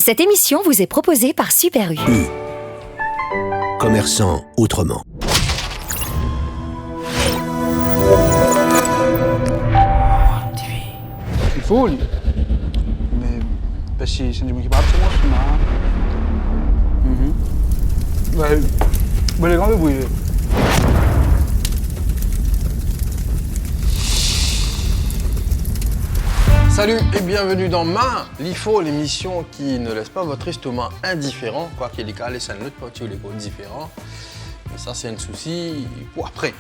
Cette émission vous est proposée par Super U. Commerçant autrement. Full. Mais parce que c'est du monde qui parle c'est moi qui m'a. Ouais, les grands de bruit. Salut et bienvenue dans Ma Lifo, l'émission qui ne laisse pas votre estomac indifférent, quoi qu'il y ait des cas, les salles pas tous les codes différents. Mais ça, c'est un souci pour après.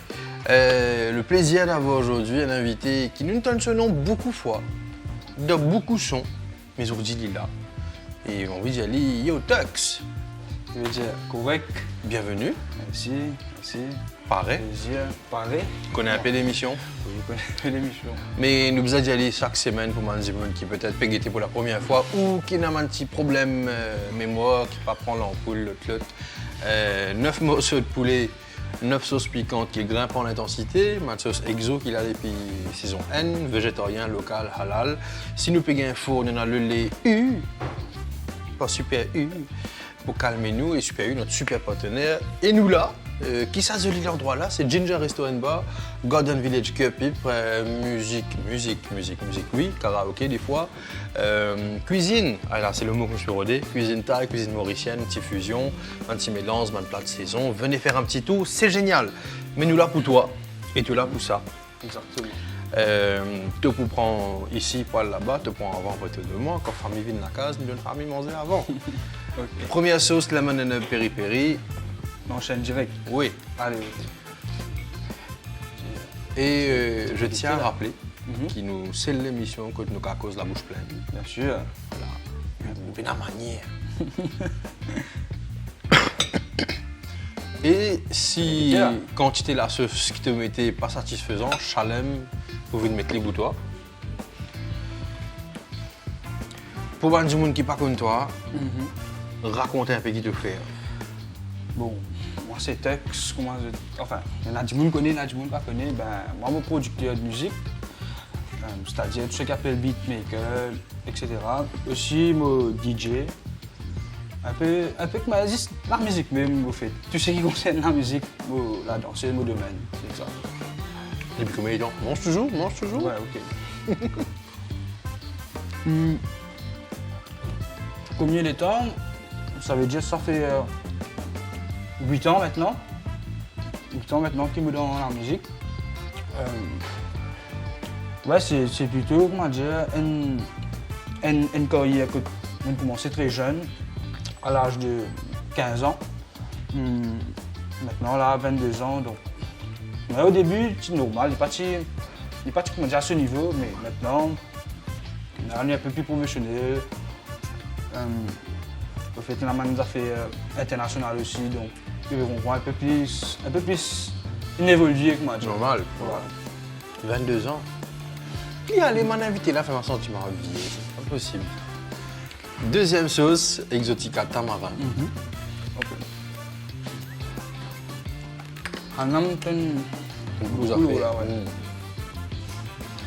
Le plaisir d'avoir aujourd'hui un invité qui nous donne ce nom beaucoup de fois, de beaucoup de sons, mais aujourd'hui il est là. Et on va dire Yo Tux. Je veux dire correct. Bienvenue. Merci. Pareil. Plaisir. Pareil. Tu connais un peu l'émission. Oui, je connais l'émission. Mais nous besoin d'y aller chaque semaine pour manger des gens qui peut-être peut guetter pour la première fois ou qui n'a un petit problème mémoire, qui ne pas prendre l'ampoule, l'autre. 9 morceaux de poulet, 9 sauces piquantes qui grimpent en intensité, ma sauce exo qu'il a depuis saison N, végétarien, local, halal. Si nous payons un four, on a le lait U, pas Super U, pour calmer nous, et Super U, notre super partenaire. Et nous là, qui s'azolie l'endroit là, c'est Ginger Restaurant Bar, Garden Village Cupip, musique, oui, karaoké des fois. Cuisine, là c'est le mot que je me suis rodé, cuisine thaï, cuisine mauricienne, petite fusion, un petit mélange, un plat de saison. Venez faire un petit tour, c'est génial. Mais nous là pour toi, et tu là pour ça. Exactement. Tu peux prendre ici, poil là-bas, tu prends avant, après de moi. Quand famille vient de la case, nous donne famille manger avant. Okay. Première sauce, lemon and peri-peri. On enchaîne direct. Oui. Allez. Et je tiens à rappeler qu'il nous scelle l'émission quand nous à cause la bouche pleine. Bien sûr. Voilà. Une manière. Et si quantité la sauce qui te mettait pas satisfaisant, chalem, vous pouvez mettre les boutoirs. Pour voir du monde qui pas comme toi, racontez un peu qui te fait. Bon, moi c'est Tux, enfin, il y en a du monde qui connaît, il y en a du monde qui ne connaît. Ben, moi, je suis producteur de musique, c'est-à-dire tout ce qu'on appelle beatmaker, etc. Aussi, moi, DJ. Un peu que la musique même, au fait. Tout ce qui concerne la musique, la danse, c'est mon domaine, c'est ça. Et puis combien de temps? Mange toujours? Ouais, ok. Combien de temps? Ça veut dire ça fait 8 ans maintenant. 8 ans maintenant qu'il me donne la musique. Ouais, c'est plutôt, comment dire, une carrière que j'ai commencé très jeune, à l'âge de 15 ans. Maintenant, là, 22 ans. Donc. Mais au début, c'est normal, il n'est pas comment dire, à ce niveau, mais maintenant, on est un peu plus professionnel. Au fait, il y a des affaires internationales aussi, donc ils vont voir un peu plus évolué que moi. Normal. Voilà. 22 ans. Qui allait m'en inviter là, faire un sentiment habillé, c'est pas possible. Deuxième sauce, Exotica tamarin. Ok. Un homme, Vous avez. là, ouais.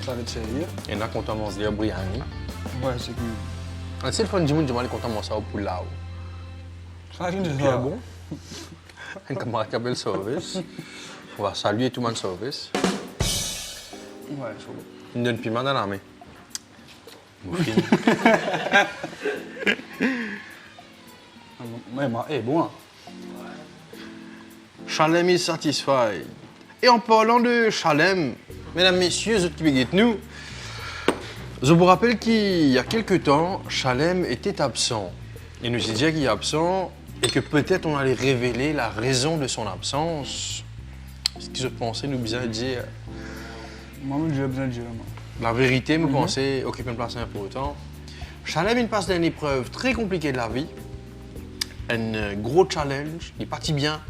Ça va être sérieux. Il y en a qui ont commencé à Briani. Ouais, c'est que. C'est le fun du monde, je vais aller commencer à pour là. Ça qui est Bien bon. Un camarade qui appelle le service. On va saluer tout le monde service. Ouais, c'est bon. Une donne piment dans la main. Ouais, bon. Hein. Chalem is satisfied. Et en parlant de Chalem, mesdames, messieurs, ceux qui béguettent nous, je vous rappelle qu'il y a quelques temps, Chalem était absent. Et nous dit qu'il est absent et que peut-être on allait révéler la raison de son absence. Ce que je pensais nous bien dire. Moi, j'ai besoin de dire. La vérité, me pensait occuper une place importante. Chalem, il passe d'une épreuve très compliquée de la vie. Un gros challenge, il est parti bien.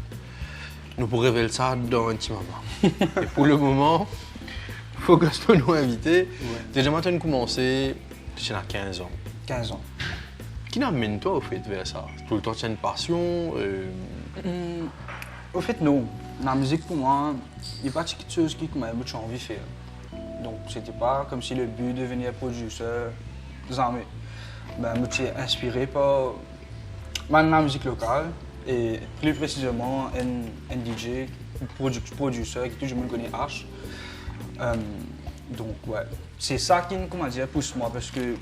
Nous pourrons révéler ça dans un petit moment. Et pour le moment, il faut que je nous inviter. Ouais. Déjà maintenant, commencé, tu as 15 ans. 15 ans. Qui n'amène toi au fait vers ça? Tout le temps, tu as une passion Au fait, non. La musique, pour moi, il n'y a pas quelque chose que j'ai envie de faire. Donc, c'était pas comme si le but de devenir producteur, jamais. ben, je suis inspiré par la musique locale et plus précisément un DJ, producteur qui tout le monde connaît H. Donc ouais, c'est ça qui comment dire, pousse moi parce que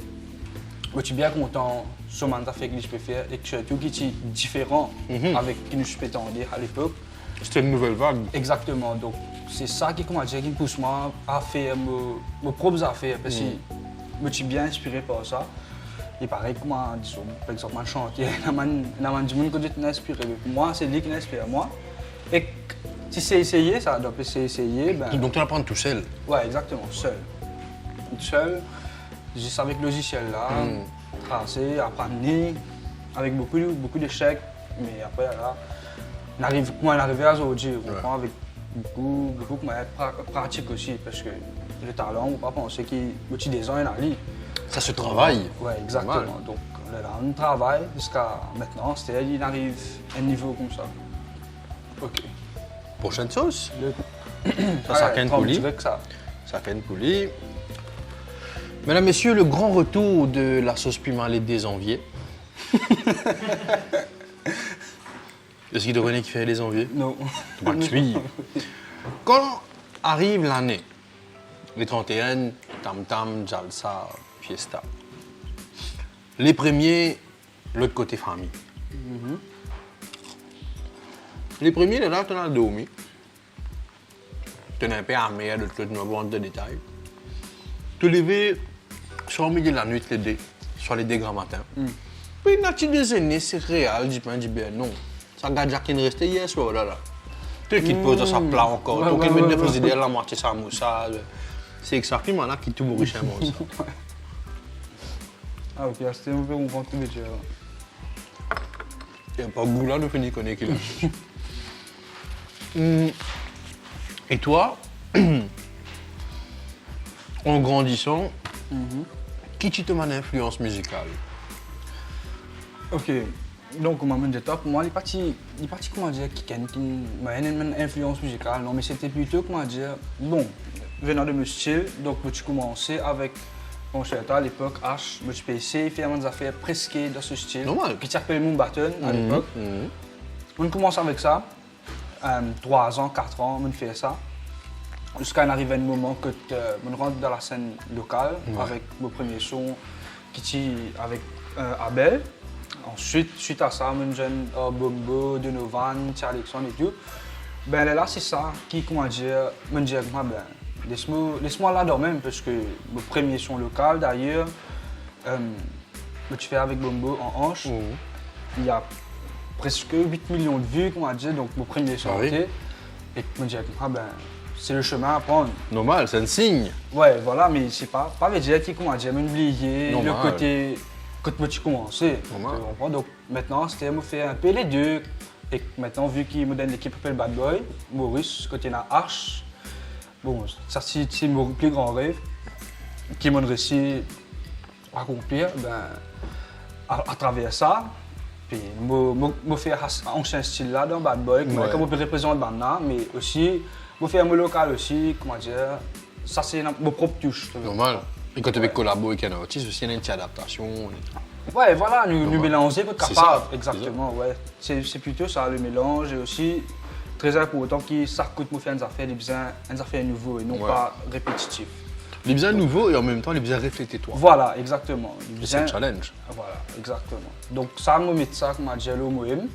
je suis bien content sur ce que je peux faire et que surtout qui est différent avec ce que je peux entendre à l'époque. C'était une nouvelle vague. Exactement, donc c'est ça qui, comment dire, qui me pousse moi à faire mes propres affaires parce que je suis bien inspiré par ça. Et pareil, comment, disons, par exemple, un chantier, il y a du monde qui est inspiré. Pour moi, c'est lui qui m'inspire moi. Et si c'est essayé, ça doit essayer. Ben... Donc tu vas apprendre tout seul? Ouais, exactement, seul. Seul, juste avec le logiciel là, tracer, apprendre, avec beaucoup d'échecs. Mais après, là, on arrive à aujourd'hui, avec beaucoup de pratique aussi. Parce que le talent, on ne peut pas penser qu'il y a des ans, il y a lui. Ça se travaille. Oui, exactement. Normal. Donc, là, on travaille jusqu'à maintenant, c'est-à-dire qu'il arrive à un niveau comme ça. OK. Prochaine sauce? Ça, Saken Pouli. Saken Pouli. Mesdames, Messieurs, le grand retour de la sauce pimentée des enviés. Est-ce qu'il devrait qui fait les enviés? Non. Quand arrive l'année, les 31, tam-tam, jalsa, fiesta. Les premiers, l'autre côté famille. Les premiers, là, tu as dormi. Tu as un peu amère, de l'autre côté, de détails. Tu levé, soit au milieu de la nuit, soit les 2 grands matins. Puis, il tu déjeuner, c'est réel, du pain, du ben non. Ça garde Jacques qui restait hier soir, là. Tu qui te pose dans sa plat encore, tu qui met des faux idées, la moitié sa moussade. C'est exactement là qui tout bourriche un monde. Ah ok, c'était un peu mon ventre de métier. Il n'y a pas de goût là de finir connaître qu'il a. Et toi, en grandissant, qui tu te mets influence musicale? Ok, donc on m'a dit top. Moi, les parties comment dire, qui m'a une influence musicale, non, mais c'était plutôt comment dire, bon, venant de mon style, donc je commençais avec mon cher à l'époque, H, je peux essayer de faire des affaires presque dans ce style. Normal. Qui s'appelle Moon Button à l'époque. On commence avec ça, 3 ans, 4 ans, on fait ça. Jusqu'à arriver un moment que on rentre dans la scène locale avec mon premier son qui est avec Abel. Ensuite, suite à ça, on jeune Bombo, Donovan, Charlie Alexandre et tout. Ben là, c'est ça qui, comment dire, me dit moi, ben, laisse-moi là-dedans même, parce que mon premier son local d'ailleurs, je fais avec Bombo en hanche. Il y a presque 8 millions de vues, comment dire, donc mon premier son. Et je me dis, ah ben, c'est le chemin à prendre. Normal, c'est un signe. Ouais, voilà, mais c'est pas veut dire qu'il, comment dire, m'oublier le côté quand tu commençais. Donc maintenant, c'était me faire un peu les deux. Et maintenant, vu qu'il me donne l'équipe appelle Bad Boy, Maurice, côté la Arche, bon, ça c'est mon plus grand rêve, qui m'a réussi à accomplir, ben, à travers ça. Puis, me faire ancien style là dans Bad Boy, comme on peut représenter Banda, mais aussi, me faire mon local aussi, comment dire, ça c'est mon propre touche. Normal. Et quand tu veux collaborer avec un artiste, aussi, il y a une petite adaptation. Ouais, voilà, nous mélanger pour être capable. Ça. Exactement, ouais. C'est plutôt ça, le mélange. Et aussi, très important que ça coûte pour faire des affaires nouveaux et non pas répétitifs. Les besoins nouveaux et en même temps les besoins reflétés toi. Voilà, exactement. C'est un challenge. Voilà, exactement. Donc ça me met ça comme dit le moi-même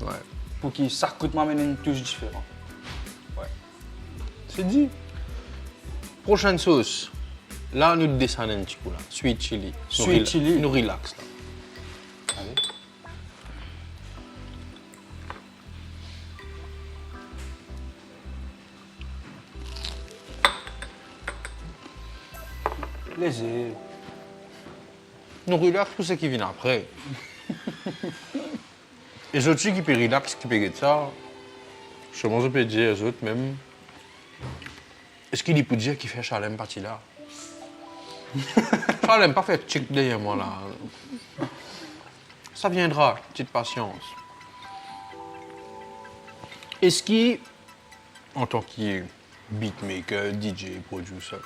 pour que ça coûte m'amène une touche différente. Ouais. C'est dit. Prochaine sauce. Là, nous descendons un petit peu là. Sweet chili. Sweet chili. Nous relax là. Allez. Léger. Nous relax pour ce qui vient après. Et je sais qui peut relax, qui peut être ça. Je pense que je peux dire aux autres même. Est-ce qu'il peut dire qu'il fait Chalem partie là? Chalem pas fait chic derrière moi là. Ça viendra, petite patience. Est-ce qu'il, en tant que beatmaker, DJ, producer,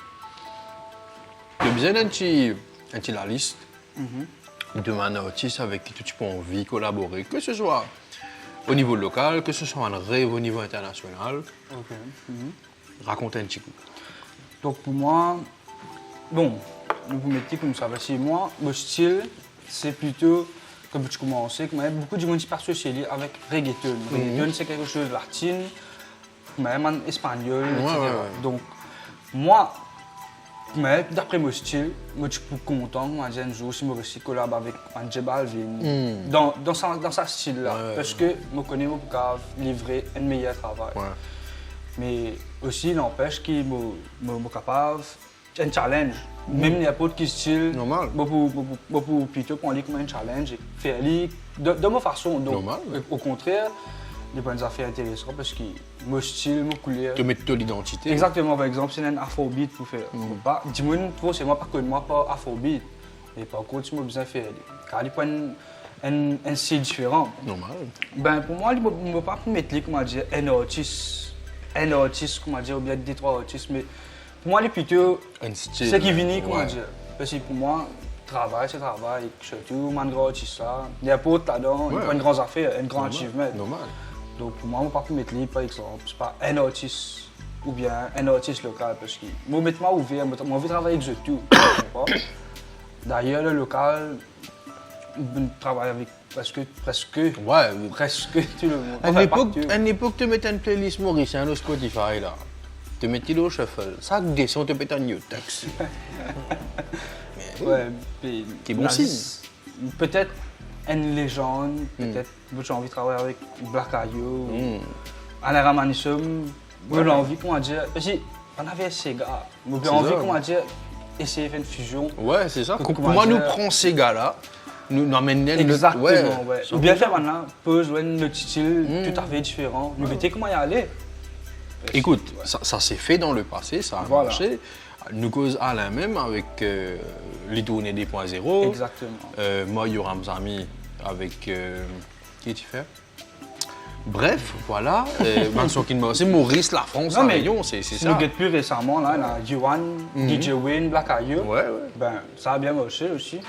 tu as besoin d'un petit la liste un artiste avec qui tu peux envie de collaborer, que ce soit au niveau local, que ce soit un rêve au niveau international. Ok. Raconte un petit coup. Donc pour moi, bon, vous mettez comme ça, parce que moi, mon style, c'est plutôt, comme tu commences, beaucoup de monde qui passe aussi avec reggaeton. Reggaeton, c'est quelque chose de latine, même en espagnol, etc. Ouais. Donc, moi, d'après mon style, moi, je suis content que un jour, si je aussi collab avec J Balvin, dans sa style-là, parce que je connais mon cave livrer un meilleur travail. Ouais. Mais aussi, il n'empêche qu'il est capable un challenge. Même n'importe quel style, Normal. pour plutôt qu'on lit comme un challenge et faire de ma façon. Donc, Normal. au contraire, des bonnes affaires intéressantes parce que mon style, mon couleur. Te mettre de l'identité. Exactement, par exemple, c'est un afrobeat pour faire. Dis-moi, c'est moi, pas que moi, pas afrobeat. Mais par contre, si moi besoin de faire, car il prend un style différent. Normal. Ben, pour moi, il ne peut pas mettre comment dire, un artiste, comment dire, ou bien des trois artistes, mais pour moi, il est plutôt Un style. ce qui vient, comment Ouais. dire. Parce que pour moi, travail, c'est travail, surtout, un grand artiste là, n'importe là-dedans, il Ouais. prend une grande affaire, un grand Normal. achievement. Normal. Donc pour moi, je ne peux pas mettre lui, par exemple, c'est pas un artiste ou bien un artiste local, parce que moi, moi ouvert, moi, envie de travailler avec tout. D'ailleurs, le local, je travaille avec presque Ouais. tout le monde. À Enfin, l'époque, partout. tu mettais une playlist mauricienne au Spotify là. Tu mettais au shuffle. Ça descend, tu mets un new text. Ouais, puis, Qui est bon la- signe. Peut-être une légende, peut-être j'ai envie de travailler avec Black Ayo, Alain Ramanissum, j'ai envie, comment dire, parce qu'on avait Sega, j'ai C'est envie, ça. comment dire, essayer de faire une fusion. Ouais, c'est ça. Comment Pour moi, nous dire- prenons ces gars-là, nous emmènent Exactement, ouais. Sur- Ou bien faire maintenant, pose, ouais, le style tout à fait différent, nous mettez comment y aller. Écoute, ça s'est fait dans le passé, ça a Voilà. marché. Nous cause Alain même avec les tournées des points zéro. Exactement. Moi, Yoram Zami avec qui tu fais. Bref, voilà. Manson qui m'a c'est Maurice La France, Non, mais Rayon, c'est Si ça. nous guettons plus récemment, là, on a Yuan, DJ Win, Black Ayo, Ouais. ben, ça a bien marché aussi.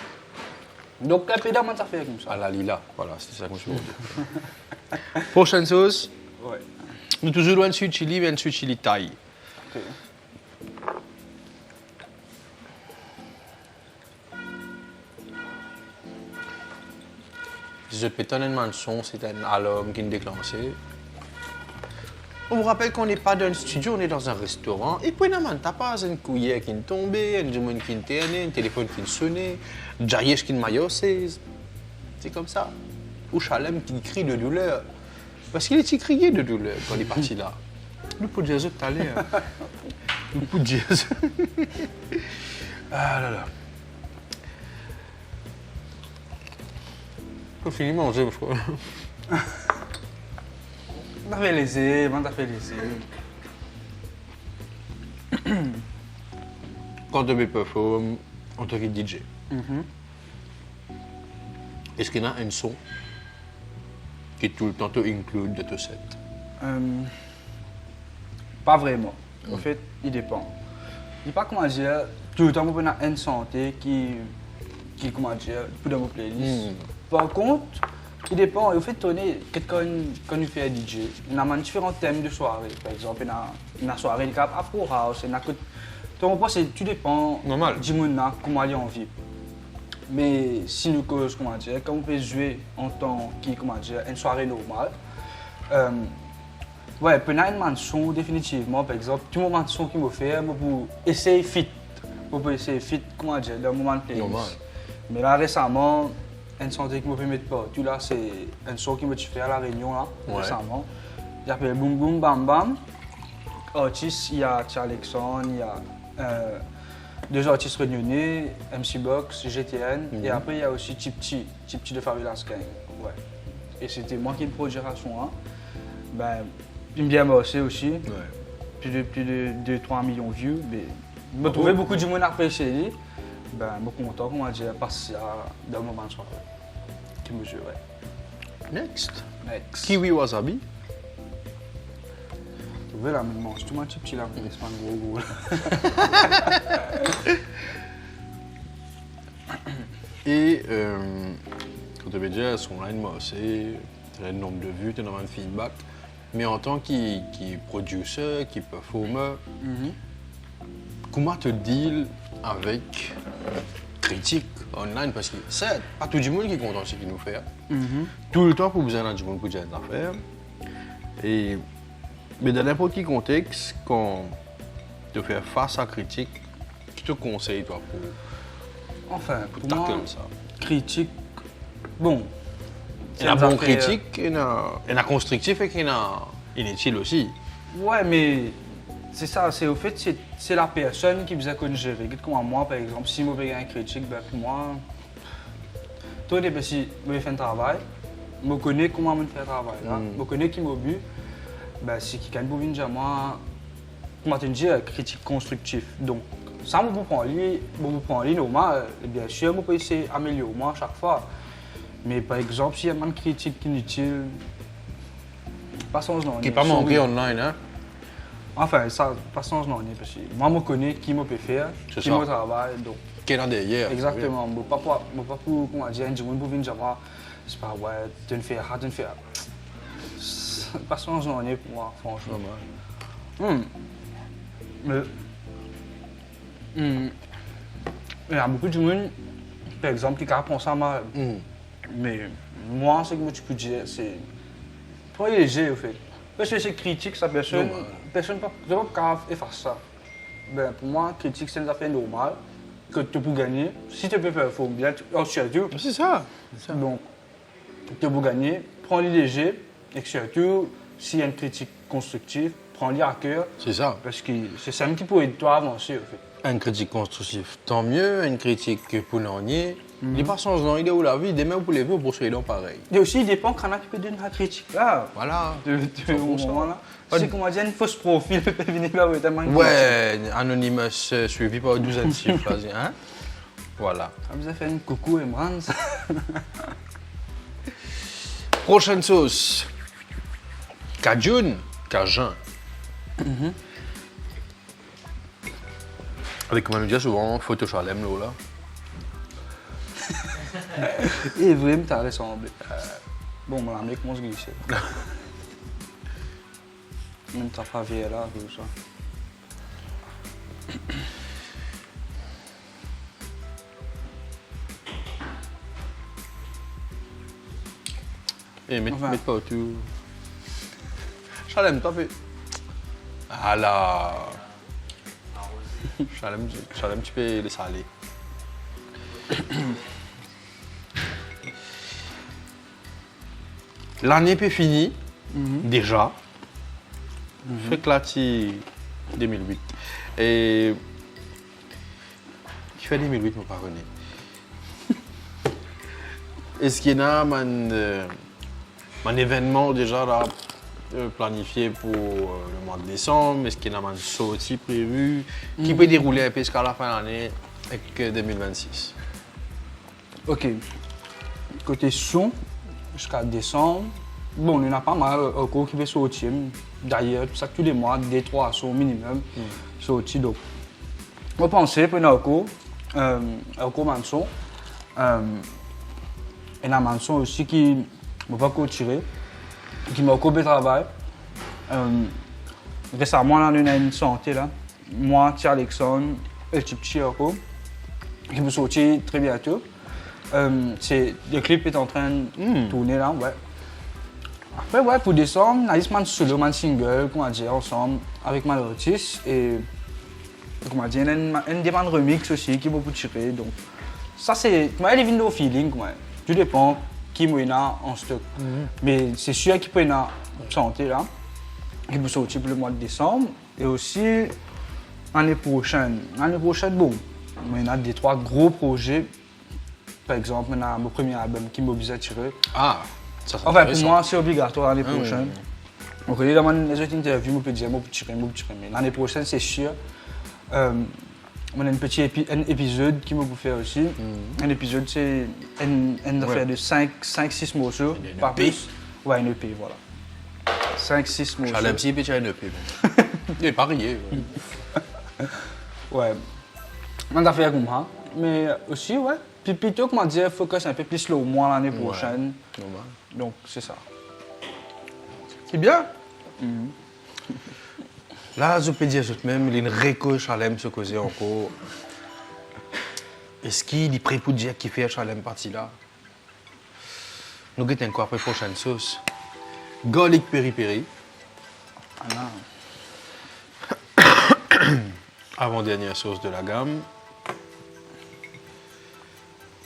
Donc, un peu d'amende, ça fait comme ça. À la Lila, voilà, c'est ça que je veux dire. Prochaine sauce, Ouais. nous toujours un sud chili et un sud chili thaï. Ok. Je peux donner une son, c'est un album qui est déclenché. On vous rappelle qu'on n'est pas dans un studio, on est dans un restaurant. Et puis, t'as pas une cuillère qui est tombée, un jumeau qui est terné, un téléphone qui est sonné, un jayesh qui est maillotté. C'est comme ça. Ou Chalem qui crie de douleur. Parce qu'il est crié de douleur quand il est parti là. Le pot de Jésus tout à l'heure. Le pot de Jésus. Ah là là. On finit de manger, je crois. T'as fait laisser, t'as fait laisser. Quand tu performes en tant que DJ, est-ce qu'il y a un son qui tout le temps te inclut de ton set? Pas vraiment. En fait, il dépend. Il n'est pas, comment dire, tout le temps, on a une santé qui comment dire, pour dans vos playlists. Par contre, il dépend. En fait, tourner, quand on fait un DJ, il y a différents thèmes de soirée. Par exemple, il y a une soirée de Afro House, il y a donc, tout dépend Normal. du monde, comment il a envie. Mais si nous cause, comment dire, quand on peut jouer en temps qui, comment dire, une soirée normale, ouais, peut y avoir une son définitivement, par exemple, tout moment de son qu'il me fait, pour essayer fit, comment dire, dans le moment de playlist. Normal. Mais là récemment, une santé qui me fait mettre partout là, c'est un son qui me fait à la Réunion là, Ouais. récemment. Il s'appelle Boom Boom Bam Bam. Artiste, il y a Tia Alexandre, il y a deux artistes réunionnais, MC Box, GTN, et après il y a aussi Chip de Fabulous Gang. Ouais. Et c'était moi qui me produisais à son là. Ben, il me bien marché aussi, plus de 2-3 millions de views. Mais je me trouvais beaucoup de monde apprécié. Ben, je suis content comment dire passer dans le moment de soirée. Qui me joue, ouais. Next. Next. Kiwi wasabi. Tu veux la même mange, tout le monde petit là, mais c'est pas un gros. Et quand tu avais déjà son line mossé, tu as le nombre de vues, tu as le nombre de feedback. Mais en tant que producer, qui performer, comment tu deals avec critique online? Parce que c'est pas tout le monde qui est content de ce qu'il nous fait. Tout le temps, pour besoin d'un monde pour dire des affaires. Mais dans n'importe quel contexte, quand tu fais face à critique, tu te conseilles, toi, Enfin, pour pour moi, tackle ça? critique, bon. Il y a bon critique, il y a constructif et il y a inutile aussi. Ouais, mais c'est ça, c'est au fait, c'est la personne qui vous a connu gérer. Comme moi, par exemple, si je fais une critique, ben pour moi, toi, si je fais un travail, je connais comment je fais le travail. Je connais qui m'a bu, ben, si quelqu'un peut venir moi, comment te dire, critique constructive. Donc, ça, je prends lui, normal, bien sûr, je peux essayer d'améliorer moi chaque fois. Mais par exemple, s'il y a une critique inutile, pas sans nom. Qui n'est pas manqué online, hein? Enfin, ça, pas sans nom, parce que moi, je connais qui me peut faire, qui me travaille. Donc, qui est là derrière. Exactement. Je ne peux pas pour, comment dire, un monde pour venir dire, c'est pas ouais, tu ne fais rien, tu ne fais rien. Pas sans nom pour moi, franchement. Mais, il y a beaucoup de monde, par exemple, qui apprend ça mal. Mais moi, ce que tu peux dire, c'est. Trop léger, au fait. Parce que c'est critique, ça, personne ne peut pas effacer ça. Ben, pour moi, critique, c'est une affaire normale que tu peux gagner. Si tu peux faire, il faut bien. Surtout. C'est ça. Donc, tu peux gagner, prends-le léger, et surtout, s'il y a une critique constructive, prends-le à cœur. C'est ça. Parce que c'est ça qui peut aider toi à avancer, au fait. Une critique constructive, tant mieux. Une critique pour l'ennier. Il n'est pas sans nom, il est où la vie, demain pour les vies, pour se pareil. Et aussi, il dépend quand on peut donner la critique. Là, Voilà. moment-là. C'est comment dire, une fausse profil peut venir là, tellement. Ouais, Anonymous suivi par 12 ans de chiffres, hein? Voilà. Vous avez fait une coucou et Mrans. Prochaine sauce. Cajun. Cajun. Avec, comme on dit souvent, photo chalem, là. Et vraiment, t'as ressemblé. Bon, on l'a amené comment se glisser. Même ta faville là, tout ça. Et mets pas tout. Chalem, t'as fait. Ah là. Chalem, tu peux les saler. L'année est finie, déjà. Fait que là, c'est 2008. Et. Qui fait 2008, je ne pas connais. Est-ce qu'il y a un événement déjà là, planifié pour le mois de décembre? Est-ce qu'il y a un sortie prévu qui peut dérouler un peu jusqu'à la fin de l'année avec 2026? Ok. Côté son, jusqu'à décembre, bon, il y en a pas mal encore qui vont sortir. D'ailleurs, ça tous les mois, des 3 sons minimum sortis. Donc, on pensait pour encore Manson. Et la Manson aussi qui m'a pas encore tiré, qui m'a encore bien travaillé. Récemment, on a une santé là. Moi, Thierry Alexandre, et le petit encore, qui vont sortir très bientôt. Le clip est en train de tourner là, ouais. Après, ouais, pour décembre, on a juste un solo, un single, qu'on a dit ensemble avec mon artiste. Et comment dire, il y a une demande remix aussi qui va beaucoup tirer. Donc, ça, c'est. Comment il est au feeling, quoi. Tout dépend qui est en stock. Mais c'est sûr qu'il peut y avoir une santé là, qui peut sortir pour le mois de décembre. Et aussi, l'année prochaine, bon, il y a des 3 gros projets. Par exemple, on a mon premier album qui m'a obligé à tirer. Ah, ça c'est enfin, pour moi, c'est obligatoire l'année prochaine. Donc, dans les autres interviews, je peux dire, je peux tirer. Mais l'année prochaine, c'est sûr. On a un petit épisode qui m'a faire aussi. Un épisode, c'est une affaire de 5-6 morceaux, pas plus. Ouais, une EP, voilà. 5-6 morceaux. J'allais un petit peu tirer une EP. Il est pas rié. Ouais. On a fait comme ça. Mais aussi, ouais, Puis plutôt, comment dire, focus un peu plus le mois l'année prochaine. Normal. Donc, c'est ça. C'est bien. Là, je peux dire même, il y a une récolte chalem se causer encore. Est-ce qu'il est prêt pour dire qu'il fait chalem partie là? Nous avons encore après prochaine sauce. Garlic peri-peri. Ah non. Avant-dernière sauce de la gamme.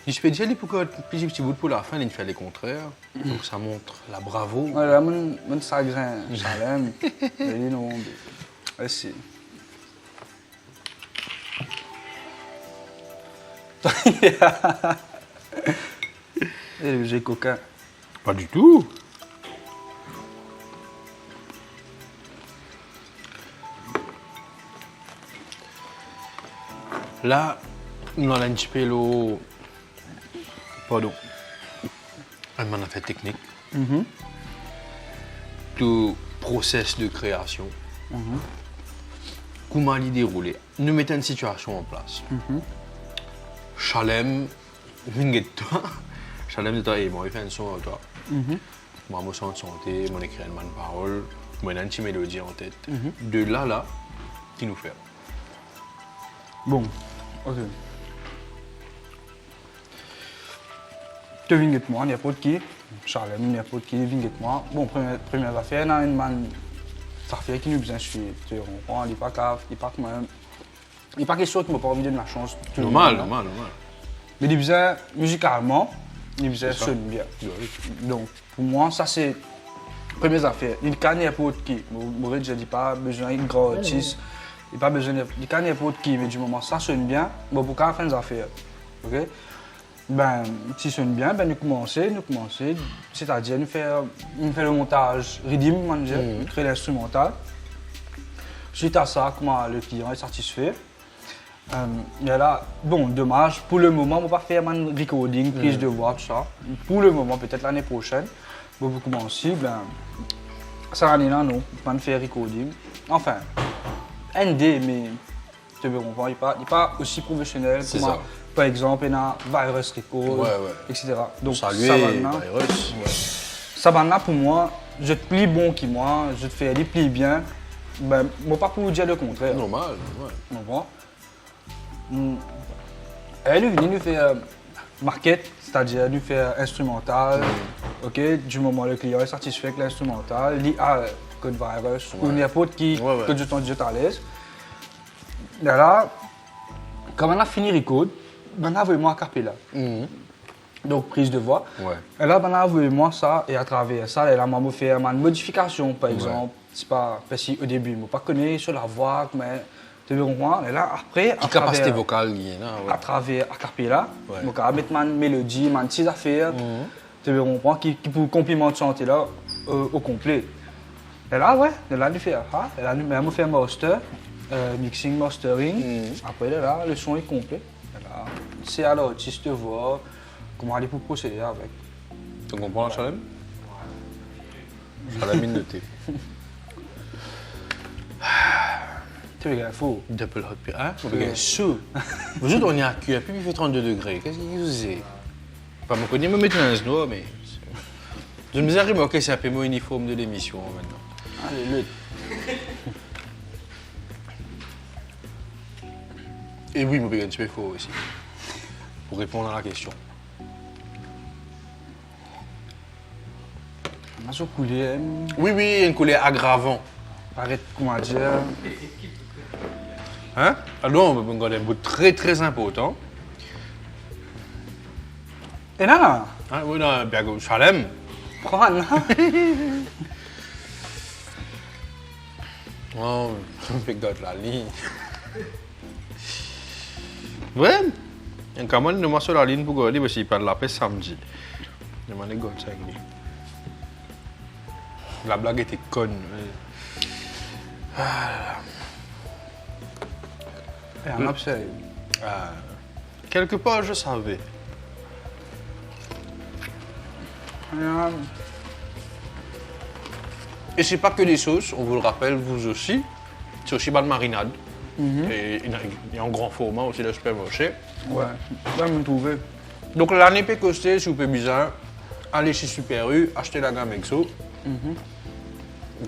Et je peux dire pourquoi petit bout pour la fin, il fait les contraires. Donc ça montre la bravo. Voilà, mon sagrin, chalem. Il non. Merci. Et le jet coquin. Pas du tout. Là, nous avons un petit peu le... Pardon. Un fait technique. Tout process de création. Comment il déroule. Nous mettons une situation en place. Chalem, toi. Chalem de toi et moi, il fait un son à toi. Moi, je sens santé, moi, écrit une parole, moi, une petite mélodie en tête. De là, qui nous fait. Bon, ok. Tu viens avec moi, n'importe qui. Chalem, n'importe qui, viens avec moi. Bon, première affaire, il y a une man. Ça fait qui nous besoin de suivre. Tu comprends, il n'est pas cave, il n'est pas comme. Il n'est pas question qu'il m'a pas envie de donner la chance. Normal. Mais il besoin, musicalement, il besoin sonne bien. Donc, pour moi, ça c'est la première affaire. Il n'y a n'importe qui. Moi, je ne dis pas besoin d'un grand artiste. Il n'y a pas besoin de n'importe qui, mais du moment ça sonne bien, bon, pour faire des affaires. Ok? Ben, si ça sonne bien, ben, nous commençons, c'est-à-dire nous faire le montage rythme, nous créer l'instrumental. Suite à ça, comment le client est satisfait. Et là, bon, dommage, pour le moment, on ne va pas faire un recording, prise de voix, tout ça. Pour le moment, peut-être l'année prochaine, bon, pour commencer, ben, ça l'année là, non, on va faire recording. Enfin, ND, mais tu veux comprendre, il n'est pas aussi professionnel. C'est ça. Par exemple, il y a Virus Record, etc. Donc, saluer Virus. Savannah, pour moi, je te plie bon qui moi, je te fais des plis bien. Ben, moi, pas pour vous dire le contraire. Normal. Tu comprends? Elle nous fait market, c'est-à-dire nous fait instrumental. Ok, du moment où le client est satisfait avec l'instrumental, il dit code virus ou n'importe qui que je t'en dis à l'aise. Et là, quand on a fini record, on a vraiment cappella. Donc prise de voix. Et là, on a vraiment ça et à travers ça, elle a fait une modification par exemple. C'est pas parce qu'au début, je ne pas connaître sur la voix, mais tu veux comprendre. Et là, après, à capacité vocale, à travers a cappella, je vais mettre une mélodie, une petite affaire, tu veux comprendre, qui pour complément de chanter là au complet. Et là, il fait ça. Et là, il fait un master, mixing, mastering. Après, là, le son est complet. Et là, c'est à l'artiste de voir comment aller pour procéder avec. Tu comprends la Chalem? Chalem mine de thé. Tu regardes, fou. Double hot pire. Hein? Tu regardes chaud. Vous autres, on est à cuire, puis il fait 32 degrés. Qu'est-ce que vous avez? Pas me connaître, me mettre dans un snow, mais. Je me suis remarqué, c'est un peu mon uniforme de l'émission maintenant. Allez, le. Et oui, mon un petit peu faux aussi. Pour répondre à la question. On a coulé. Oui, un coulé aggravant. Arrête, comment dire. Hein? Alors, on va un bout très très important. Et là, Hein? Oui, là, bien, Chalem. prends là. Oh, je me fais gâter la ligne. Ouais, il y a quand même une sur la ligne pour gagner parce qu'il parle la paix samedi. Je m'en ai gâté avec lui. La blague était conne. Et on observe. Quelque part, je savais. Et c'est pas que des sauces, on vous le rappelle, vous aussi. C'est aussi pas de marinade. Et il y a un grand format aussi de supermarché. Ouais, là, je me trouvais. Donc l'année peut coster, si vous pouvez bizarre, aller chez Super U, acheter la gamme Exo,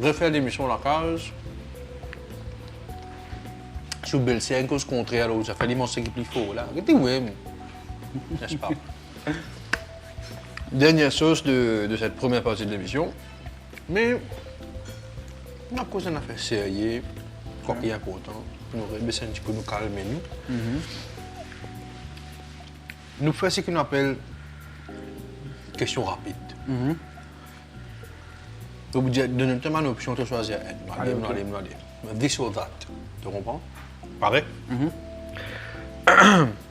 refaire l'émission La Case. Si vous belle c'est un cause contraire, alors ça fait l'immense équipe il faut là. Regardez où n'est-ce pas? Dernière sauce de cette première partie de l'émission. Mais on a cause d'un affaire sérieux, quoi qui est important. Nous rebaisser un petit peu, nous calmer nous. Nous faisons ce qu'on appelle question rapide. Donc, vous donnez tellement d'options de choisir un. Allez. This or that. Tu comprends? Pareil?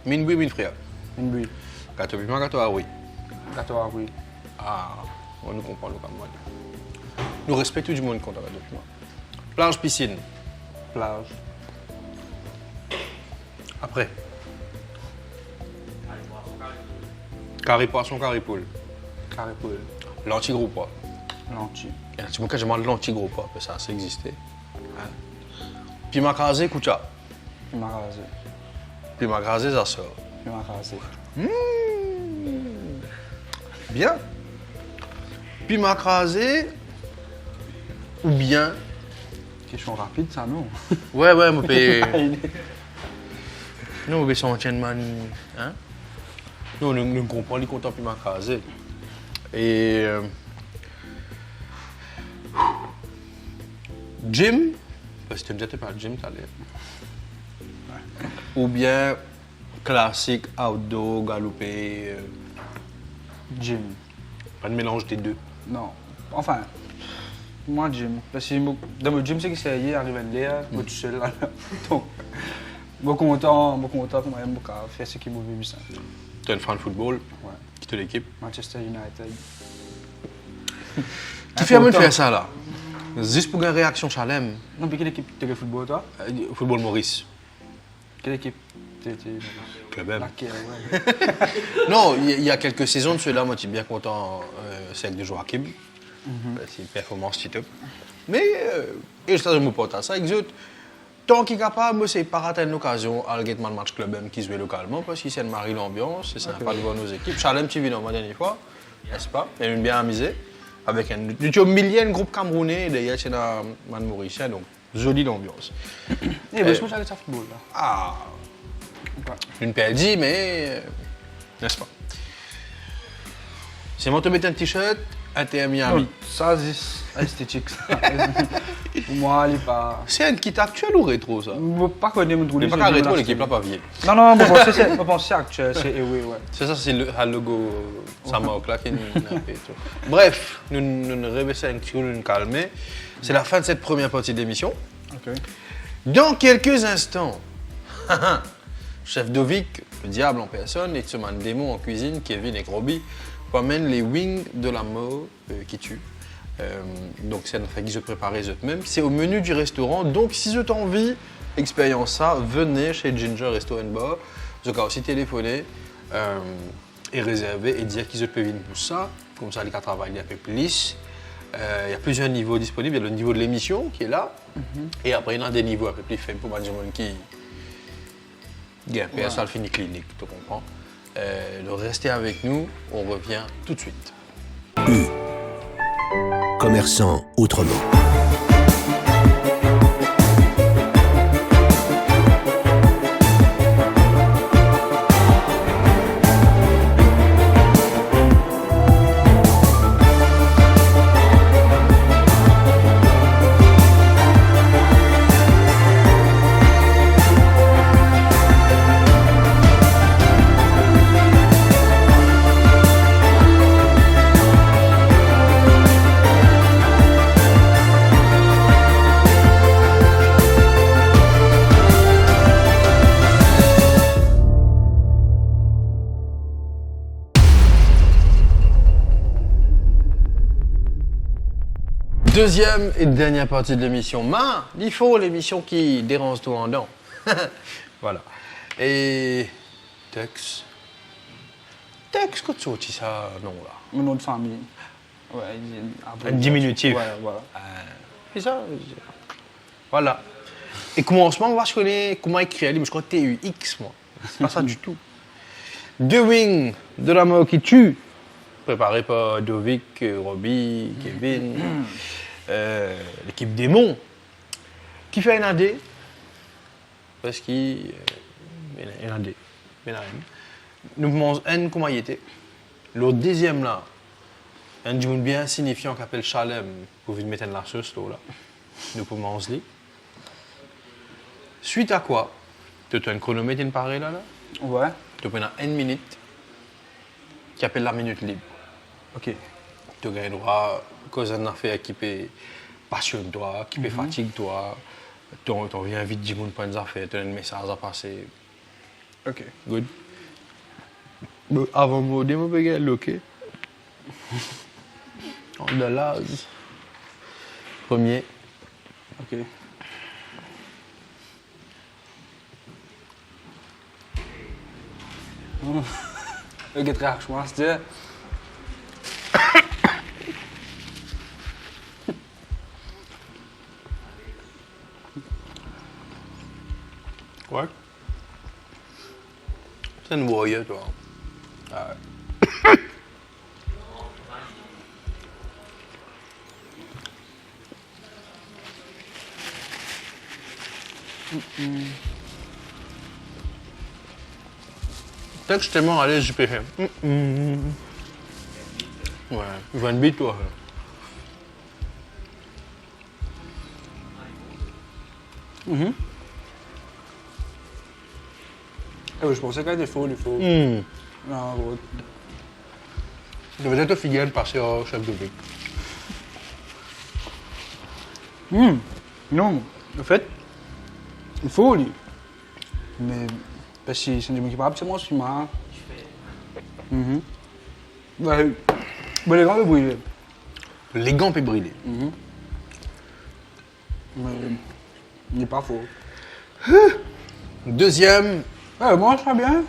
Mine oui, mine frère. Une bulle. Gâteau piment, gâteau à oui. Gâteau à oui. Ah, on nous comprend localement. Nous respectons tout le monde contre le gâteau piment. Plage, piscine. Plage. Après. Carré poisson, carré poule. Carré poule. Lentilles gros pois. Lentilles. Et là, tu me dis que je demande lentilles gros pois, parce que ça existait. Piment crasé, koucha. Piment rasé. Piment crasé, ça sort. Piment rasé. Bien. Piment crasé, ou bien. Question rapide, ça non? Ouais, mon pays. Nous, on veut s'en tenir man. Hein? Nous comprenons les comptes en piment crasé. Et. Gym, parce que tu me disais pas gym, t'allais. Ou bien classique, outdoor, galopé. Gym. Pas de mélange des deux. Non. Enfin, moi, gym. Parce que dans le gym, c'est que c'est hier, arrive à l'air, moi tout seul là. Donc, beaucoup content pour moi, j'aime beaucoup faire ce qui m'a vu ça. Tu es un fan de football? Ouais. Qui te l'équipe? Manchester United. Qui fait de faire ça là? Juste pour une réaction chalem. Non, mais quelle équipe tu es football, toi? Football Maurice. Quelle équipe t'es Club M. laquelle, ouais. Non, il y a quelques saisons de ceux-là, moi, je suis bien content, c'est avec de Joachim. C'est une performance qui top. Mais, et je me porte à ça, avec eux, tant qu'il est capable, moi, c'est pas rater une occasion à le match Club M qui se joue localement, parce qu'il s'est marre l'ambiance, c'est sympa de voir nos équipes. Chalem, tu vis la dernière fois, n'est-ce pas? Il y a une bien amusée. Avec un millier de groupe camerounais, d'ailleurs, c'est dans le Mauricien, donc jolie l'ambiance. Eh ben, je pense que ça football, là. Ah, Okay. une PLG, mais. N'est-ce pas? C'est moi, te mettre un t-shirt, un TM Miami. Non, ça, c'est esthétique, ça. Pour moi, il n'est pas... C'est un kit actuel ou rétro, ça? Je ne veux pas connaître mon Il n'est pas qu'un rétro, l'équipe là, pas vieille. Non, je pense actuel, c'est oui, ouais. C'est ça, c'est le logo Samok là qui nous a fait. Bref, nous réveillons un petit peu, nous calmer. C'est la fin de cette première partie d'émission. Ok. Dans quelques instants, chef Dovic, le diable en personne, et ce démon en cuisine, Kevin et Robbie, amènent les wings de la mort qui tuent. Donc c'est notre guise de préparer eux-mêmes. C'est au menu du restaurant. Donc si vous avez envie d'expérience ça, venez chez Ginger Restaurant Bar. Vous pouvez aussi téléphoner et réserver et dire qu'ils peuvent venir pour ça. Comme ça, les gars travaillent un peu plus. Il y a plusieurs niveaux disponibles. Il y a le niveau de l'émission qui est là. Et après, il y a des niveaux un peu plus faibles pour des gens qui gagnent ça le fini clinique, tu comprends? Donc restez avec nous, on revient tout de suite. Commerçant autrement. Deuxième et dernière partie de l'émission. Il faut l'émission qui dérange tout en dedans. Voilà. Et Tex, que tu dis ça, non là? Mon nom de famille. Ouais, Un diminutif. Ouais, voilà. C'est ça. Voilà. Et commencement, moi je connais comment écrire, mais je crois TUX moi. C'est pas ça du tout. Deux wings de la mort qui tue, préparé par Dovic, Robbie, Kevin, l'équipe démon, qui fait un AD, parce qu'il un AD, nous mangeons un comment il était. Le deuxième là, un du monde bien signifiant qui s'appelle Chalem, pour vous mettre la sauce là, nous pouvons manger. Suite à quoi, tu as un chronomètre pareil là, Ouais. tu as une minute qui appelle la minute libre. Ok. Tu as le droit, cause d'un affaire qui peut passionne-toi, qui peut fatigue-toi, tu viens vite du monde pour une affaire, tu as un message à passer. Ok. Good. Mais avant de me dire, ok. On de l'âge. Premier. Ok. Ok, très franchement, c'était. Ouais. C'est une voyeur, toi. Peut-être que je suis tellement à l'aise, je peux faire. Ouais, je vois une bite, toi. Eh oui, je pensais qu'elle était faux, il faut. Non, gros. Je devais être figuier de passer au chef de brique. Non, en fait, il faut, lui. Mais, parce que c'est du monde qui parle, c'est moi, c'est moi. Ouais, bon, les gants peuvent brûler. Les gants peuvent brûler. Mais, il n'est pas faux. Deuxième. Ouais, moi, je serais bien.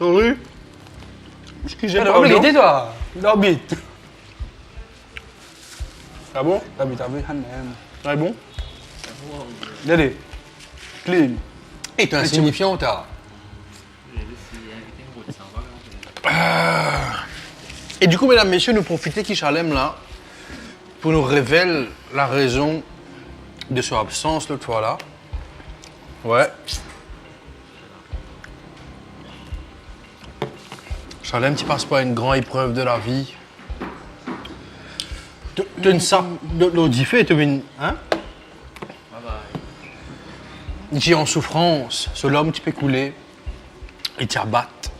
Oui. Excusez-moi. L'habitude, toi. L'habitude. Ah bon? L'habitude avec Hanem. Ah bon? Allez, clean. Et t'es insignifiant, t'as. Et du coup, mesdames, messieurs, nous profitons qu'Ichalem là pour nous révéler la raison de son absence l'autre fois là. Ouais. Chalem, tu passes pas une grande épreuve de la vie. Tu as une sape d'audifer, tu as une. Hein? Tu es en souffrance, sur l'homme tu peux couler, et tu abattes.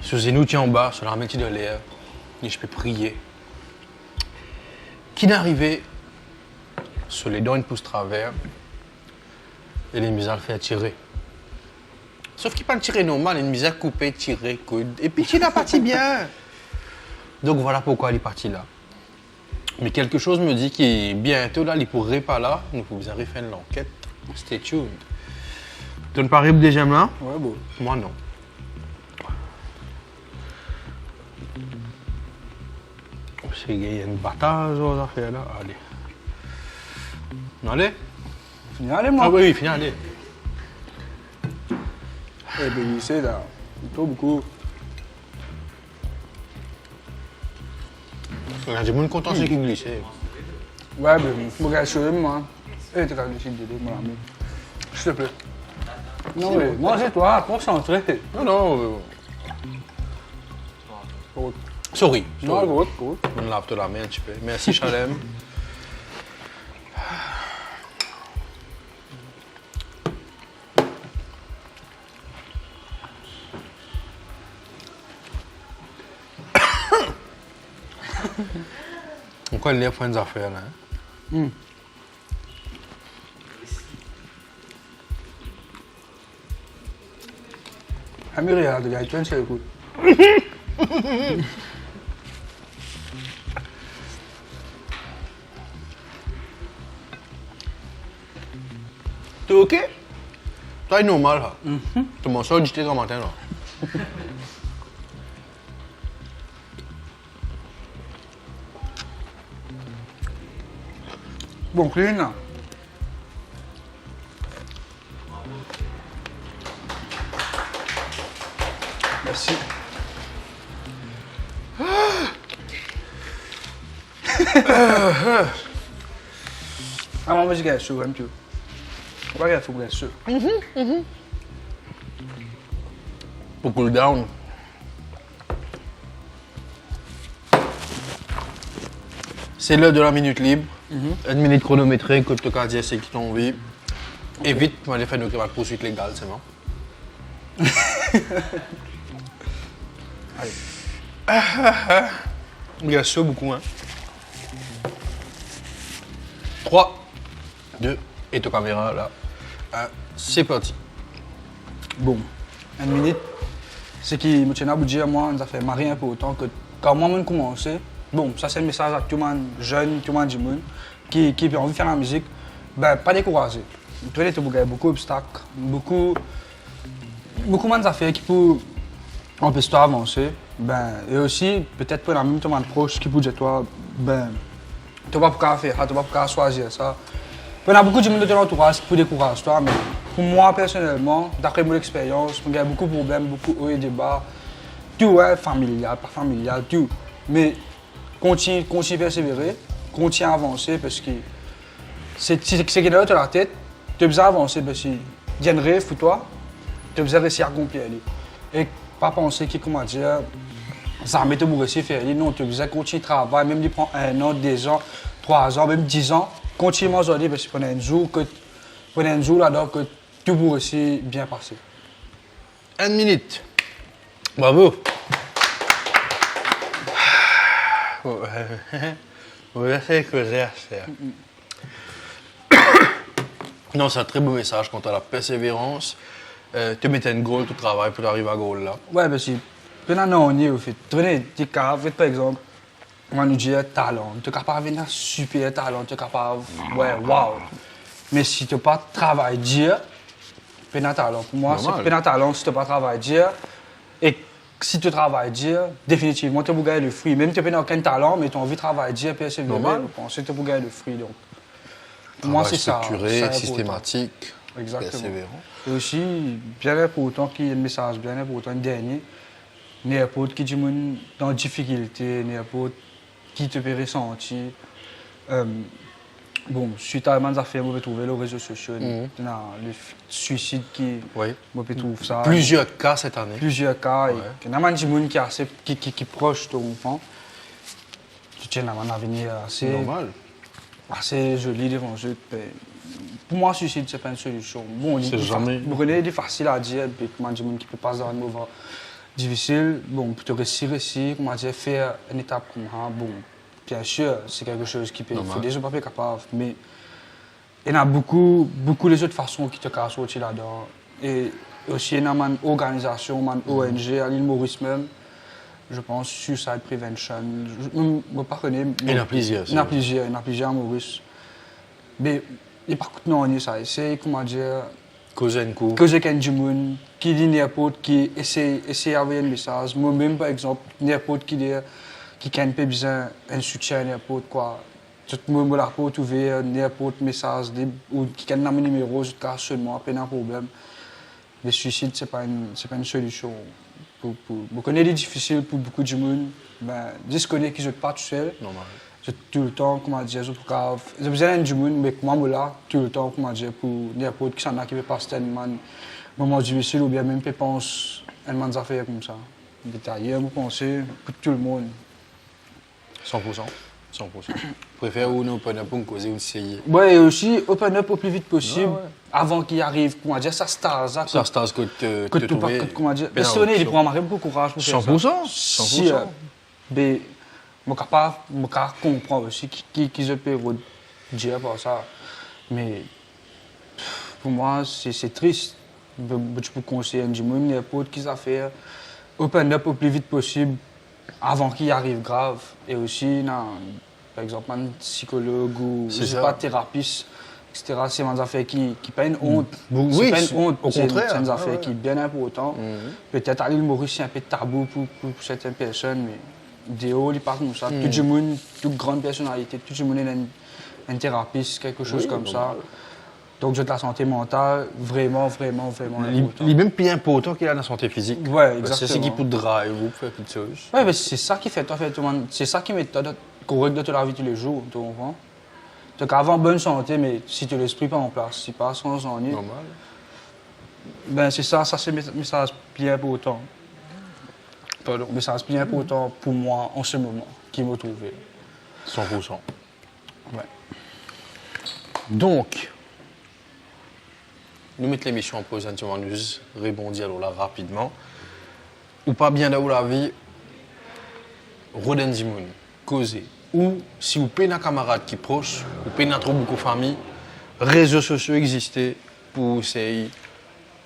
Sur les genoux tu es en bas, sur la main tu de l'air, et je peux prier. Qui n'arrivait, sur les dents une pousse travers, et les misères le fait tirer. Sauf qu'il pas tirer normal, une misère coupée, tirée, coude, et puis tu n'as parti bien. Donc voilà pourquoi il est parti là. Mais quelque chose me dit qu'il bientôt là, il pourrait pas là, donc vous avez fait l'enquête. Stay tuned. Tu ne paries le deuxième là? Ouais, bon. Moi non. C'est qu'il y a une bataille aux affaires là. Allez. Allez? Fini, allez, moi. Ah oui, finis, allez. Eh bien, c'est là. Il faut beaucoup. Il y a des gens contents qui glissent. Ouais, ben, je me regarde sur moi. Eh, tu as décidé de mon ami. S'il te plaît. Non, mais moi, c'est toi, concentré. Non, non. Sorry. Non, gros. On lave la main un petit peu. Merci, Chalem. On connaît les points d'affaires là. Amiri, tu as tué un seul coup. T'es ok? T'es normal là. Tu m'en sors du thé ce matin là. Bon, clean là. Ah, moi, je gagne chaud, un peu. Ouais, il faut que je chaud. Pour cool down. C'est l'heure de la minute libre. Une minute chronométrée, que tu as dit c'est qui t'ont envie. Et vite, on va faire une poursuite légale, c'est bon. Allez. Il y a chaud beaucoup, hein. 3, 2, et ta caméra là. C'est parti. Bon, une minute. C'est qui me tient à bout de dire, moi, nous a fait marrer un peu autant que quand moi, je commençais. Bon, ça c'est un message à tout le monde jeune, tout le monde du monde, qui a envie de faire la musique. Ben, pas décourager. Tu vois, il y a beaucoup d'obstacles, beaucoup de monde a fait qui peut empêcher toi d'avancer. Ben, et aussi, peut-être pour la même tout le monde proche qui peut dire toi, ben, tu vas pas faire ça, tu vas pas choisir ça. Il y a beaucoup de monde de ton entourage qui peut décourager toi, mais pour moi personnellement, d'après mon expérience, il y a beaucoup de problèmes, beaucoup de hauts et de bas. Tout est familial, pas familial, tout. Mais continue à persévérer, continue à avancer parce que c'est qui est dans la tête, tu as besoin d'avancer parce qu'il y a un rêve pour toi, tu as besoin de réussir à accomplir. Et pas penser que, comment dire, ça met pour réussir à faire. Non, tu as besoin de continuer de travailler, même si prend 1 an, 2 ans, 3 ans, même 10 ans, continue à aujourd'hui parce que pendant un jour là-dedans que tout pour réussir bien passer. 1 minute. Bravo. Ouais, c'est que j'ai à faire. Non, c'est un très beau message quant à la persévérance. Tu mets un goal, tu travailles pour arriver à goal là. Ouais, parce que pendant un an, au fait, tu connais, par exemple, on va nous dire talent. Tu es capable d'avoir un super talent, tu es capable, ouais, waouh. Mais si tu n'as pas de travail dur, tu as un talent. Pour moi, c'est un talent si tu n'as pas de travail dur. Et si tu travailles dur, définitivement, tu peux gagner le fruit. Même si tu n'as aucun talent, mais tu as envie de travailler dur, persévérer, je pense que tu peux gagner le fruit. Donc, pour moi, c'est ça. Structuré, systématique, exactement. Persévérant. Et aussi, bien important qu'il y ait un message, bien important, un dernier. N'importe qui est dans difficulté, n'importe qui te peut ressentir. Bon, suite à les affaires, on peut trouver les réseaux sociaux, le suicide qui, on peut trouver ça. Plusieurs cas cette année. Plusieurs cas. Il y a des gens qui est proche de ton enfant. Tu tiens un avenir assez joli devant eux. Pour moi, le suicide, ce n'est pas une solution. Bon, c'est facile à dire, puis il y a des gens qui peuvent passer dans un moment difficile. Bon, pour te réussir, comment dire, faire une étape comme ça, bon, bien sûr, c'est quelque chose qui peut faire des gens pas capables, mais il y en a beaucoup les autres façons qui te cassent sortir là-dedans. Et aussi, il y a une organisation, une ONG à l'île Maurice même, je pense, Suicide Prevention. Je ne sais pas connais. Il y en a plusieurs. Il y en a plusieurs à Maurice. Mais il n'y a pas de nom, ça. C'est, comment dire, causer un coup. Causer avec du monde, qui dit n'importe qui essaie d'envoyer un message. Moi-même, par exemple, n'importe qui a besoin d'un soutien, n'importe quoi. Tout le monde peut trouver n'importe message, ou qui a un numéro, je casse seulement, pas un problème. Le suicide, ce n'est pas une solution. Je connais des difficiles pour beaucoup de monde. Ben, je connais qu'ils ne sont pas tout seuls. Normal. Tout le temps, comment dire, j'ai besoin d'un monde, mais moi, là, tout le temps, comment dire, pour n'importe qui s'en a qui peut passer un moment difficile ou bien même peut penser à un affaire comme ça. Détaillé, vous pensez, pour tout le monde. 100%. 100%. Préfère ou open up pour causer ou essayer. Oui, et aussi open up au plus vite possible, avant qu'il arrive, comment dire, ça stase. Ça stase que tu trouves. Comment dire, mais si on est, il prend beaucoup de courage pour faire ça. 100%. Si, mais je peux comprendre aussi qui je peux dire par ça. Mais pour moi, c'est triste. Tu peux conseiller un monde, n'importe qui ça fait. Open up au plus vite possible, avant qu'il arrive grave. Et aussi, par exemple, un psychologue ou pas thérapeute, etc. C'est une affaire qui pas une honte. Oui, pas une honte. Au contraire. C'est une affaire qui est bien importante. Peut-être à l'île Maurice, c'est un peu tabou pour certaines personnes, mais Déo, il parle comme ça. Tout le monde, toute grande personnalité, tout le monde est un thérapeute, quelque chose comme ça. Donc, j'ai de la santé mentale vraiment important. Il est même plus important qu'il a la santé physique. Oui, exactement. C'est ce qui peut drive ou faire quelque chose. Oui, mais c'est ça qui fait toi, c'est ça qui met correct de la vie tous les jours, tu comprends? Donc avoir bonne santé, mais si tu l'esprit pas en place, si pas sans ennui, Normal. ben c'est ça c'est message bien important. Pardon, message bien important pour moi en ce moment, qui m'a trouvé. 100%. Ouais. Donc, nous mettons l'émission en pause, nous rebondir alors là rapidement. Ou pas bien dans la vie, Roden Zimoun, causer. Ou si vous payez un camarade qui est proche, vous payez trop beaucoup de famille, réseaux sociaux existent pour essayer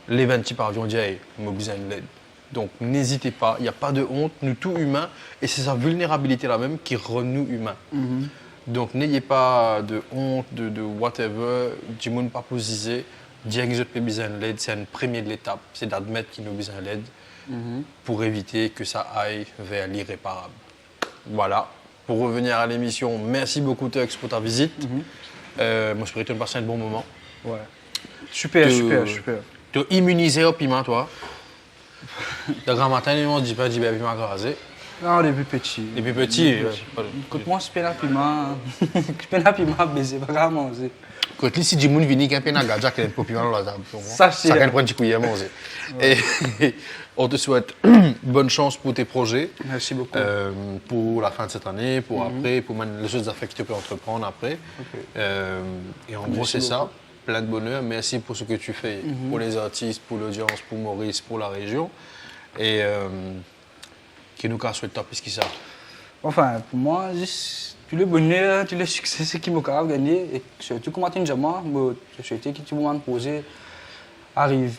les 20 types avions dire moi besoin de l'aide. Donc n'hésitez pas, il n'y a pas de honte, nous tous humains, et c'est sa vulnérabilité là même qui rend nous humains. Donc n'ayez pas de honte, de whatever, du monde pas posé, dire que vous avez besoin de l'aide, c'est une première de l'étape, c'est d'admettre qu'il nous besoin de l'aide pour éviter que ça aille vers l'irréparable. Voilà, pour revenir à l'émission, merci beaucoup Tux pour ta visite. Moi je pourrais te passer un bon moment. Ouais. Super. Tu es immunisé au piment toi. Le grand matin, ils m'ont dit pas piment écrasé. Non, depuis petit. Depuis petit. Écoute-moi, c'est pas la piment. C'est pas la piment baiser, pas grave manger. Quand si du monde vient qu'un peu dans gadget, qu'il y a un piment dans la table. Ça c'est. Ça prend un petit coup à manger. Et on te souhaite bonne chance pour tes projets. Merci beaucoup. Pour la fin de cette année, pour après, pour même les autres affaires que tu peux entreprendre après. Et en gros, c'est ça. Plein de bonheur. Merci pour ce que tu fais pour les artistes, pour l'audience, pour Maurice, pour la région. Et qui nous casse le top, puisqu'il ça. Enfin, pour moi, juste tout le bonheur, tout le succès, c'est qui m'a gagné. Et surtout, comment tu dis, moi, je souhaitais que tout le monde posé arrive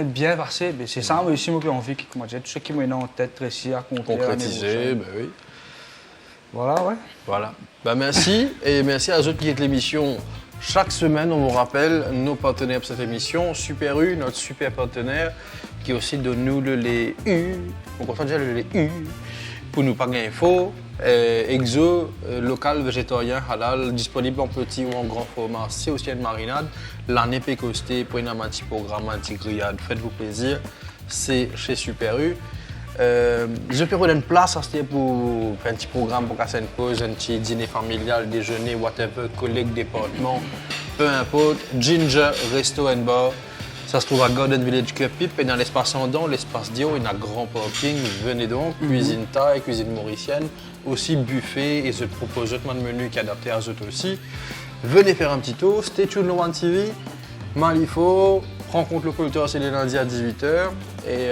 bien passé. C'est ça, moi aussi, moi, j'ai envie que, comment dire, tout ce qui m'a en tête, réussir à concrétiser. Ben oui. Voilà, ouais. Voilà. Ben merci. Et merci à ceux qui guettent l'émission. Chaque semaine, on vous rappelle nos partenaires pour cette émission. Super U, notre super partenaire, qui aussi donne nous le lait U. On comprend déjà le lait U. Pour nous paguer info. Exo, local, végétarien, halal, disponible en petit ou en grand format. C'est aussi une marinade. L'année pécosté, prenez un petit programme, un petit grillade. Faites-vous plaisir. C'est chez Super U. Je peux une place pour faire un petit programme pour casser une pause, un petit dîner familial, déjeuner, whatever, collègue, département, peu importe. Ginger, resto and bar. Ça se trouve à Garden Village Cupip et dans l'espace Andon, l'espace Dio, il y a un grand parking. Venez donc, cuisine thaï, cuisine mauricienne, aussi buffet et je propose autrement de menus qui est adapté à eux aussi. Venez faire un petit tour, stay tuned no One TV, Malifaux, rencontre le producteur, c'est les lundis à 18h et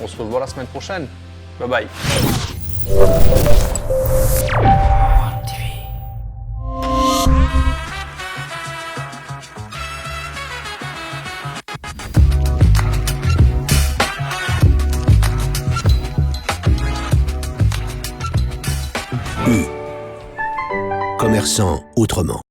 on se revoit la semaine prochaine. Bye bye. Commerçant autrement.